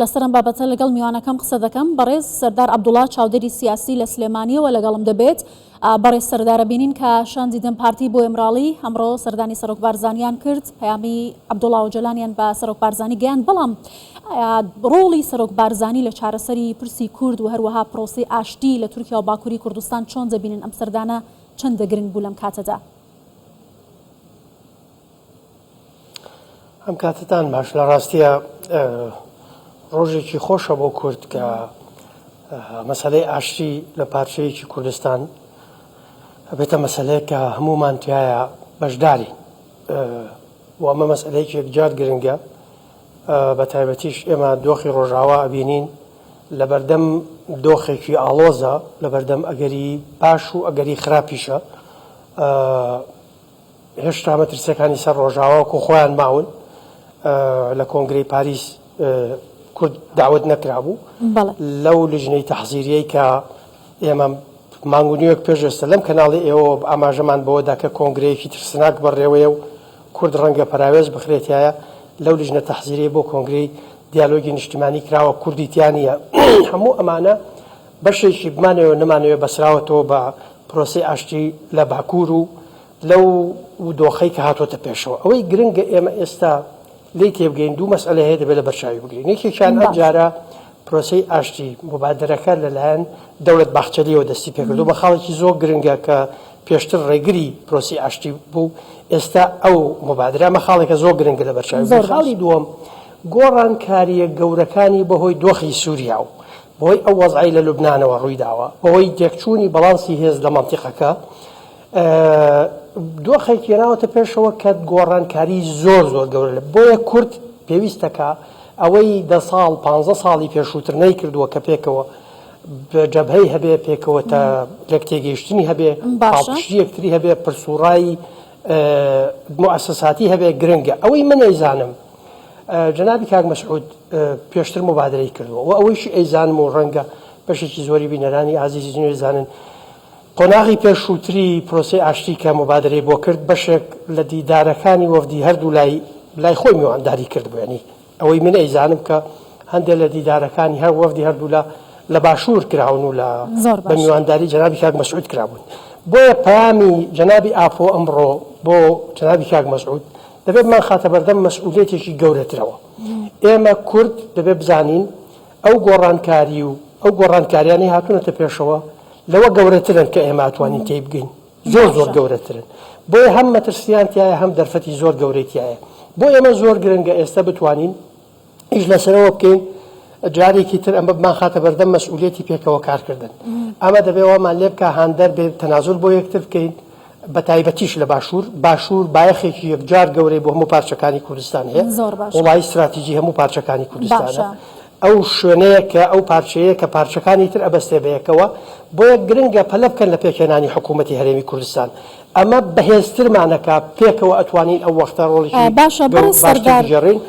لەسەرم بابەتە لەگەڵ میوانەکەم قسە دەکەم. بەڕێز سەردار عەبدوڵڵا چاودێری سیاسی لە سلێمانیەوە لەگەڵم دەبێت. بەڕێز سەردارە بینین کە شان دیدن پارتی بۆ ئێمراڵی ئەمڕۆ سەردانی سەرۆک بارزانیان کرد، پەیامی عەبدوڵڵا ئۆجەلانیان بە سەرۆک بارزانی گەیاند. بەڵام ڕۆڵی سەرۆک بارزانی لە چارەسەری پرسی کورد و هەروەها پرۆسی ئاشتی لە تورکیا و باکووری کوردستان چۆن دەبینن؟ ئەم سەردانە چەندە گرنگ بوو لەم کاتەدا؟ ئەم کاتتان باش، لە ڕاستیە ڕۆژێکی خۆشە بۆ کورد کە مەسەلەی ئاشتی لە پارچەیەکی کوردستان بێتە مەسەلەیە کە هەمومان توایە بەشداری و ئەمە مەسەلەیەکی یەکجار گرنگە. بە تایبەتیش ئێمە دۆخی ڕۆژاوا ئەبینین لە بەردەم دۆخێکی ئاڵۆزە، لە بەردەم ئەگەری باش و ئەگەری خراپیشە. هێشتا مەترسیەکانی سەر ڕۆژاوا وەکو خۆیان ماون لە کۆنگرەی پاریس کورد داوت نەکرابوو لەو لجنەی تەحزیریەی کە ئێمە مانگونیوەک پێشێستا لەم کەناڵی ئێوە ئاماژەمان بەوەدا کە کۆنگرەیەکی ترسناک بەڕێوەیە و کورد ڕەنگە پەراوێز بخرێتایە لەو لجنە تەحزیریە بۆ کۆنگرەی دیالۆگی نیشتیمانی کراوە کوردیتیانە. هەموو ئەمانە بەشێکی بمانەوە نەمانەوە بەسراوەتەوە بە پرۆسی ئاشتی لە باکوور و لەو دۆخەی کە هاتوۆتە پێشەوە. ئەوەی گرنگە ئێمە ئێستا لی تێبگەین دوو مەسئلە هەیە دەبێت لە بەرچاوی بگرین. یەکێکیان ئەم جارە پرۆسەی ئاشتی مبادرەکە لەلایەن دەوڵەت باخچەلیەوە دەستی پێکردو بە خاڵێکی زۆر گرنگە کە پێشتر ڕێگری پرۆسی ئاشتی بوو. ئێستا ئەو مبادرە مەخاڵێکە زۆر گرنگە لە بەرچاوی. خاڵی دووەم گۆڕانکاریە گەورەکانی بەهۆی دۆخی سووریا و بەهۆی ئەو وەزعی لە لوبنانەوە ڕوویداوە، بەهۆی تێکچوونی بەڵانسی هێز لە مەنتیقەکە دۆخێکی هێناوەتە پێشەوە کە گۆڕانکاری زۆر گەورە لە بۆیە کورد پێویستەکە ئەوەی 10 ساڵ 15 ساڵی پێشووتر نەیکردووە کە پێکەوە جەبهەی هەبێ، پێکەوە تا لێک تێگەیشتنی هەبێ، پاڵپشتی یەکتری هەبێ، پرسوڕایی موسساتی هەبێ گرنگە. ئەوەی من ئەیزانم جەنابی کاک مەسعود پێشتر مبادرەی کردووە و ئەوەیشی ئەیزانم و ڕەنگە بەشێکی زۆری بینەرانی عەزیزی نوێزانن قۆناغی پێشووتری پرۆسی ئاشتی کە مبادرەی بۆ کرد بەشێک لە دیدارەکانی وەفدی هەردوو لای خۆی میوانداری کرد بووێنی. ئەوەی من ئەیزانم کە هەندێک لە دیدارەکانی هەر وەفدی هەردوو لە باشوور کراون و بە میوانداری جەنابی کاک مەسعود کرابوون. بۆیە پەیامی جەنابی ئاپۆ ئەمڕۆ بۆ جەنابی کاک مەسعود دەبێت من خاتە بەردەم مەسئولیەتێکی گەورەترەوە. ئێمە کورد دەبێت بزانین ئەو گۆڕانکاری و ئەو گۆڕانکاریانی هاتوونەتە پێشەوە لەوە گەورەترن کە ئێمە ئەتوانین تێی بگەین، زۆر گەورەترن. بۆیە هەم مەترسیانتیایە هەم دەرفەتی زۆر گەورەتیایە. بۆ ئێمە زۆر گرنگە ئێستا بتوانین ئیش لەسەرەوە بکەین. جارێکی تر ئەمە بمان خاتە بەردەم مەسئولیەتی پێکەوە کارکردن. ئەمە دەبێت وەمان لێ بکە هاندەر بێت تەنازل بۆ یەکتر بکەین، بە تایبەتیش لە باشوور بایەخێکی یەکجار گەورەی بۆ هەموو پارچەکانی کوردستان هەیە، وڵای استراتیژی هەموو پارچەکانی کوردستانە. ئەو شوێنەیە کە ئەو پارچەیە کە پارچەکانی تر ئەبەستێ بەیەکەوە بۆیە گرنگە پەلە بکەن لە پێکهێنانی حکوومەتی هەرێمی کوردستان. ئەمە بەهێزترمانەکە پێکەوە ئەتوانین ئەو وەختە ڕۆڵێکی باشترجێڕین.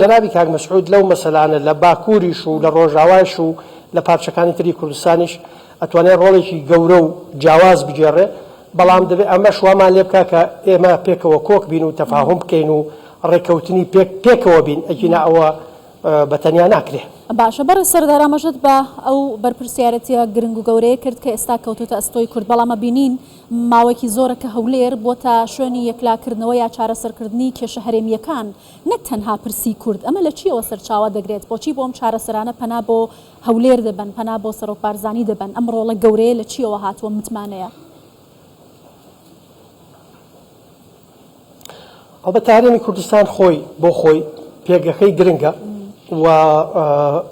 جەنابی کاک مەسعود لەو مەسەلانە لە باکووریش و لە ڕۆژاوایش و لە پارچەکانی تری کوردستانیش ئەتوانێت ڕۆڵێکی گەورە و جیاواز بجێڕێ. بەڵام دەبێت ئەمە شوامان لێ بکە کە ئێمە پێکەوە کۆک بین و تەفاهم بکەین و ڕێکەوتنی پێکەوە بین، ئەگینا ئەوە بەتەنیا ناکرێ. باشە بەڕێز سەردار ئاماژەت بە ئەو بەرپرسیارەتیە گرنگ و گەورەیە کرد کە ئێستا کەوتوتە ئەستۆی کورد. بەڵامە بینین ماوەیەکی زۆرە کە هەولێر بۆتە شوێنی یەکلاکردنەوە یا چارەسەرکردنی کێشە هەرێمیەکان، نەک تەنها پرسی کورد. ئەمە لە چیەوە سەرچاوە دەگرێت؟ بۆچی بۆ ئەم چارەسەرانە پەنا بۆ هەولێر دەبن، پەنا بۆ سەرۆک بارزانی دەبن؟ ئەم ڕۆڵە گەورەیە لە چیەوە هاتووە متمانەیە؟ ئەڵبەتە هەرێمی کوردستان خۆی بۆ خۆی پێگەکەی گرنگە و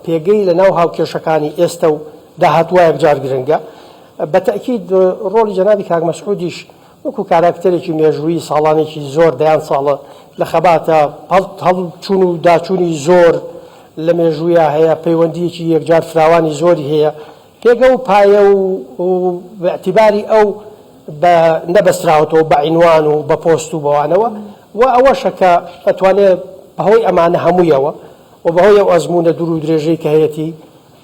پێگەی لە ناو هاوکێشەکانی ئێستا و داهاتووە یەکجار گرنگە. بەتەکید ڕۆڵی جەنابی کاک مەسعودیش وەکو کاراکتەرێکی مێژووی ساڵانێکی زۆر دەیان ساڵە لە خەباتە هەڵچوون و داچوونی زۆر لە مێژوویە هەیە، پەیوەندیەکی یەکجار فراوانی زۆری هەیە. پێگە و پایە و باعتیباری ئەو نەبەستراوەتەوە بە عینوان و بە پۆست و بەوانەوە و ئەوەشە کە ئەتوانێت بەهۆی ئەمانە هەموویەوە و بەهۆی ئەو ئەزمونە دوور و درێژەی کە هەیەی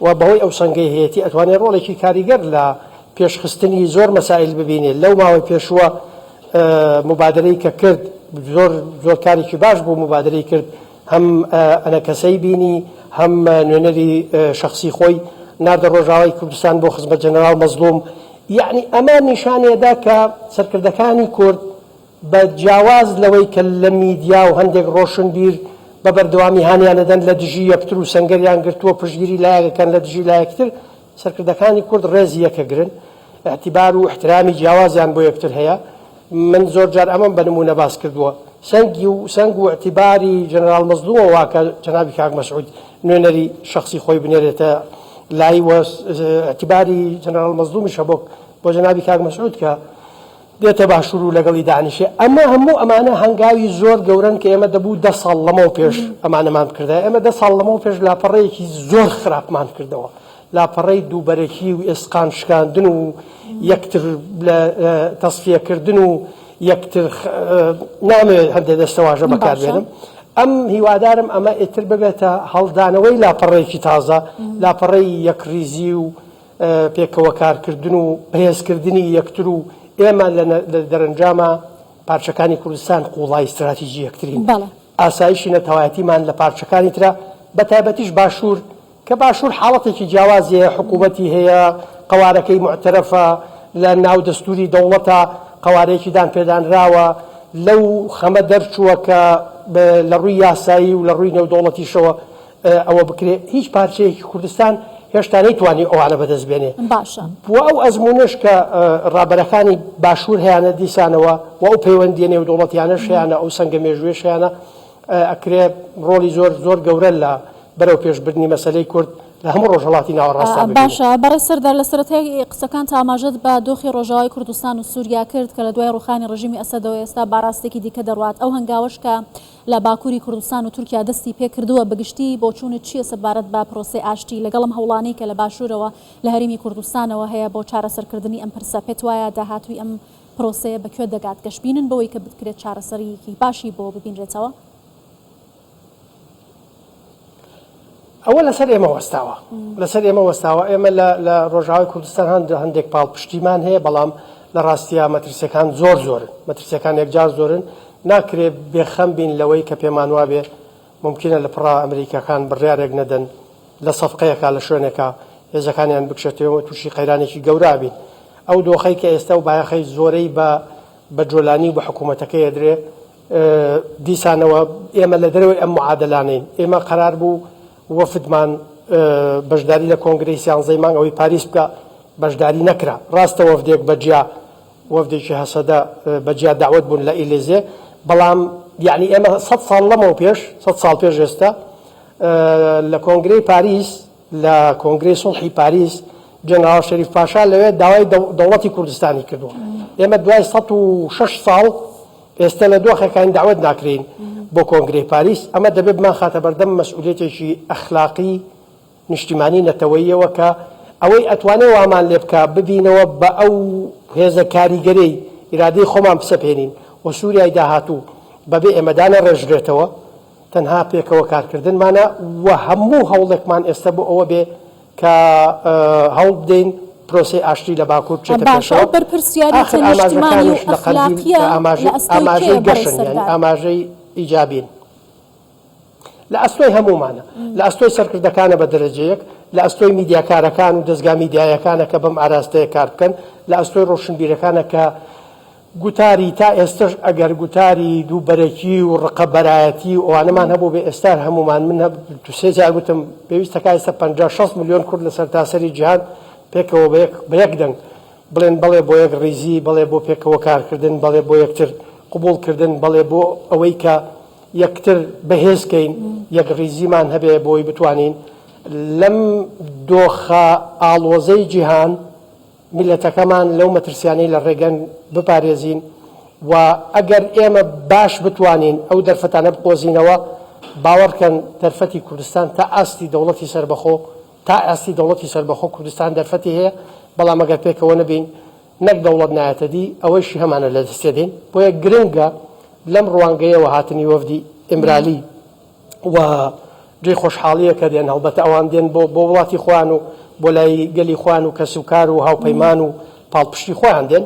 و بەهۆی ئەو سەنگەی هەیەی ئەتوانێت ڕۆڵێکی کاریگەر لە پێشخستنی زۆر مەسائل ببینێت. لەو ماوەی پێشووە مبادرەی کە کرد زۆر کارێکی باش بۆ مبادرەی کرد هەم ئەنە کەسەی بینی هەم نوێنەری شخصی خۆی ناردە ڕۆژاوای کوردستان بۆ خزمەت جەنەرال مەزلوم. یعنی ئەمە نیشانێدا کە سەرکردەکانی کورد بە جیاواز لەوەی کە لە میدیا و هەندێک ڕۆشنبیر بە بەردەوامی هانیانەدەن لە دژی یەکتر و سەنگەریان گرتووە پشتگیری لایەکەکەن لە دژی لایەکتر، سەرکردەکانی کورد ڕێزی یەکە گرن، اعتیبار و احترامی جیاوازیان بۆ یەکتر هەیە. من زۆر جار ئەمەم بە نمونە باس کردووە، سەنگ و اعتیباری جەنەرال مەزلومەوە واکە جەنابی کاک مەسعود نوێنەری شخصی خۆی بنێرێتە لای اعتیباری جەنەرال مەزلومیشە بۆ جەنابی کاک مەسعود کە دێتە باشوور و لەگەڵی دانیشێ. ئەمە هەموو ئەمانە هەنگاوی زۆر گەورن کە ئێمە دەبوو 10 ساڵ لەمەوە پێش ئەمانەمان کردە. ئێمە 10 ساڵ لەمەوە پێش لاپەڕەیەکی زۆر خراپمان کردەوە، لاپەڕەی دووبەرەکی و ئێسقان شکاندن و یەکتر لە تەسفیەکردن و یەکتر نامەوێت هەندێک دەستەواژە بەکاربێنم. ئەم هیوادارم ئەمە ئێتر ببێتە هەڵدانەوەی لاپەڕەیەکی تازە، لاپەڕەی یەکریزی و پێکەوە کارکردن و بەهێزکردنی یەکتر و ئێمە لە دەرەنجامە پارچەکانی کوردستان قوڵای استراتیژی یەکترین، ئاسایشی نەتەوایەتیمان لە پارچەکانی ترە بە تایبەتیش باشوور کە باشوور حاڵەتێکی جیاوازیە، حکوومەتی هەیە، قەوارەکەی معتەرەفە، لە ناو دەستوری دەوڵەتە قەوارەیەکی دان پێدانراوە، لەو خەمە دەرچووە کە لە ڕووی یاسایی و لە ڕووی نێودەوڵەتیشەوە ئەوە بکرێت. هیچ پارچەیەکی کوردستان هێشتا نەیتوانی ئەوانە بەدەستبێنێ. بۆ ئەو ئەزمونش کە ڕابەرەکانی باشوور هەیەە دیسانەوە و ئەو پەیوەندیە نێودەوڵەتیانەش هەیەە، ئەو سەنگە مێژوێش هەیەە، ئەکرێ ڕۆلی زۆر گەورە لە بەرەو پێشبردننی مەسەلەی کورد لە هەموو ڕۆژهڵاتی ناوەڕاستە. باشە بەڕێز سەردار لە سەرەتای قسەکان ئاماژەت بە دۆخی ڕۆژاوای کوردستان و سووریا کرد کە لە دوای ڕوخانی ڕژیمی ئەسەدەوە ئێستا باڕاستێکی دیکە دەڕوات. ئەو هەنگاوش کە لە باکووری کوردستان و تورکیا دەستی پێ کردووە بەگشتی بۆ چوونت چییە سەبارەت بە پرۆسەی ئاشتی لەگەڵم هەوڵانەی کە لە باشوورەوە لە هەرێمی کوردستانەوە هەیە بۆ چارەسەرکردنی ئەم پرسە، پێت وایە داهاتووی ئەم پرۆسەیە بەکوێ دەگات گەشتبینن بەوەی کە بکرێت چارەسەریەکی باشی بۆ ببینرێتەوە؟ ئەوە لەسەر ئێمە وەستاوە، لەسەر ئێمە وەستاوە. ئێمە لە ڕۆژاوای کوردستان هەندێک پاڵ پشتیمان هەیە، بەڵام لە ڕاستیە مەترسیەکان زۆرن، مەترسیەکان یەکجار زۆرن، ناکرێت بێخەم بین لەوەی کە پێمان وابێ ممکنە لە پڕا ئەمریکاکان بڕیارێک نەدەن لە سەفقەیەکە لە شوێنێکە هێزەکانیان بکشێتەوە تووشی قەیرانێکی گەورە بین. ئەو دۆخەی کە ئێستا و بایەخەی زۆرەی بە جۆلانی و بە حکوومەتەکە ئەدرێ دیسانەوە ئێمە لە دەرەوەی ئەم معادلانین. ئێمە قەرار بوو وەفدمان بەشداری لە کۆنگرەی 11 مانگ ئەوەی پاریس بکە، بەشداری نەکرا. ڕاستە وەفدێک بەجیا وەفدێکی هەسەدا بەجیا داوت بوون لە ئیلێزێ، بەڵام یعنی ئێمە 100 ساڵ لەمەوە پێش 100 ساڵ پێش ئێستا لە کۆنگرەی پاریس، لە کۆنگرەی سڵحی پاریس جەنەرال شەریف پاشا لەوێ داوای دەوڵەتی کوردستانی کردووە. ئێمە دوای 106 ساڵ ئێستا لە دۆخەکانی داوت ناکرین بۆ کۆنگرەی پاریس. ئەمە دەبێت بمان خاتە بەردەم مەسئولیەتێکی ئەخلاقی نیشتیمانی نەتەوەییەوە کە ئەوەی ئەتوانێت وامان لێ بکە ببینەوە بە ئەو هێزە کاریگەرەی ئیرادەی خۆمان بسەپێنین و سووریای داهاتوو بەبێ ئێمەدانە ڕێژرێتەوە، تەنها پێکەوە کارکردنمانە و هەموو هەوڵێکمان ئێستا بۆ ئەوە بێ کە هەوڵ بدەین پرۆسی ئاشتی لە باکوور بچێتە پێشەوە. بەرپرسیارەتی نیشتیمانی و ئەخلاقیە ئاماژەی گەشن، یعنی ئاماژەی ئیجابین لە ئەستۆی هەمومانە، لە ئەستۆی سەرکردەکانە بە دەرەجەیەک، لە ئەستۆی میدیاکارەکان و دەستگا میدیایەکانە کە بەم ئاراستەیە کار بکەن، لە ئەستۆی ڕۆشنبیرەکانە کە گوتاری تا ئێستش ئەگەر گوتاری دووبەرەکی و ڕقەبەرایەتی و ئەوانەمان هەبوو بێ ئێستار هەمومان من سێ جار گوتم پێویستەکە ئێستا 50-60 ملیۆن کورد لە سەرتاسەری جیهان پێکەوە بە یەک دەنگ بڵێن بەڵێ بۆ یەک ڕیزی، بەڵێ بۆ پێکەوە کارکردن، بەڵێ بۆ یەکتر قبولکردن، بەڵێ بۆ ئەوەی کە یەکتر بەهێزکەین، یەک ڕیزیمان هەبێ بۆی بتوانین لەم دۆخە ئاڵۆزەی جیهان میلەتەکەمان لەو مەترسیانەی لە ڕێگەن بپارێزین و ئەگەر ئێمە باش بتوانین ئەو دەرفەتانە بقۆزینەوە، باوەڕکەن دەرفەتی کوردستان تا ئاستی دەوڵەتی سەربەخۆ، تا ئاستی دەوڵەتی سەربەخۆ کوردستان دەرفەتی هەیە، بەڵام ئەگەر پێکەوە نەبین نەک دەوڵەت نایەتە دی ئەوەیشی هەمانە لە دەستێدین. بۆیە گرنگە لەم ڕوانگەیەوە هاتنی وەفدی ئیمرالی و جێی خۆشحاڵیە کە دێن هەڵبەتە ئەوان دێن بۆ وڵاتی خوان و بۆ لای گەلی خوان و کەسوکار و هاوپەیمان و پاڵپشتی خۆیان دێن،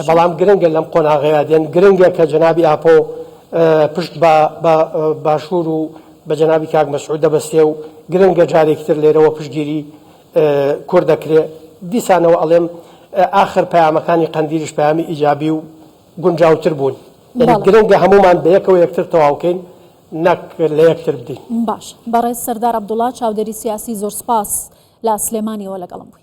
بەڵام گرنگە لەم قۆناغەیە دێن. گرنگە کە جەنابی ئاپۆ پشت بە باشوور و بە جەنابی کاک مەسعود دەبەستێ و گرنگە جارێکتر لێرەوە پشتگیری کوڕ دەکرێت. دیسانەوە ئەڵێم ئاخر پەیامەکانی قەندیلیش پەیامی ئیجابی و گونجاوتر بوون. گرنگە هەمومان بە یەکەوە یەکتر تەواوکەین نەک لە یەکتر بدەین. باش بەڕێز سەردار عەبدوڵڵا چاودێری سیاسی زۆر سپاس لە سلێمانیەوە لەگەڵم بوویت.